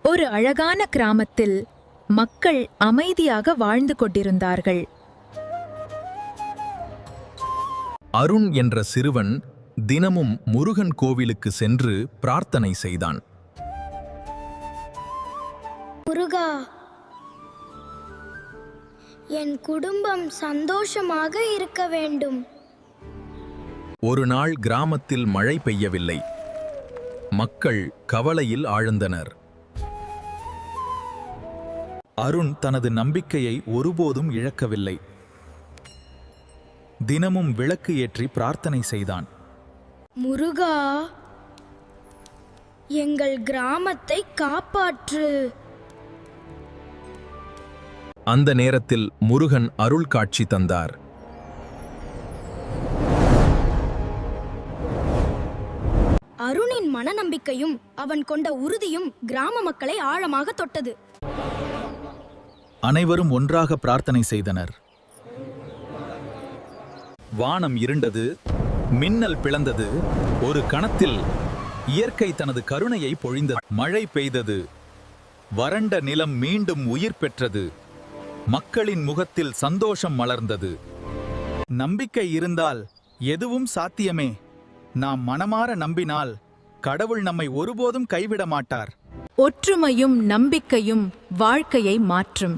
ஒரு அழகான கிராமத்தில் மக்கள் அமைதியாக வாழ்ந்து கொண்டிருந்தார்கள். அருண் என்ற சிறுவன் தினமும் முருகன் கோவிலுக்கு சென்று பிரார்த்தனை செய்தான். முருகா, என் குடும்பம் சந்தோஷமாக இருக்க வேண்டும். ஒரு நாள் கிராமத்தில் மழை பெய்யவில்லை. மக்கள் கவலையில் ஆழ்ந்தனர். அருண் தனது நம்பிக்கையை ஒருபோதும் இழக்கவில்லை. தினமும் விளக்கு ஏற்றி பிரார்த்தனை செய்தான். முருகா, எங்கள் கிராமத்தை காப்பாற்று. அந்த நேரத்தில் முருகன் அருள் காட்சி தந்தார். அருணின் மனநம்பிக்கையும் அவன் கொண்ட உறுதியும் கிராம மக்களை ஆழமாக தொட்டது. அனைவரும் ஒன்றாக பிரார்த்தனை செய்தனர். வானம் இருண்டது, மின்னல் பிளந்தது. ஒரு கணத்தில் இயற்கை தனது கருணையை பொழிந்தது. மழை பெய்தது, வறண்ட நிலம் மீண்டும் உயிர் பெற்றது. மக்களின் முகத்தில் சந்தோஷம் மலர்ந்தது. நம்பிக்கை இருந்தால் எதுவும் சாத்தியமே. நாம் மனமாற நம்பினால் கடவுள் நம்மை ஒருபோதும் கைவிட மாட்டார். ஒற்றுமையும் நம்பிக்கையும் வாழ்க்கையை மாற்றும்.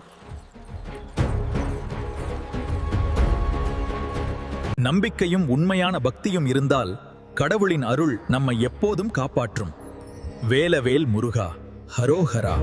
நம்பிக்கையும் உண்மையான பக்தியும் இருந்தால் கடவுளின் அருள் நம்மை எப்போதும் காப்பாற்றும். வேலவேல் முருகா, ஹரோஹரா.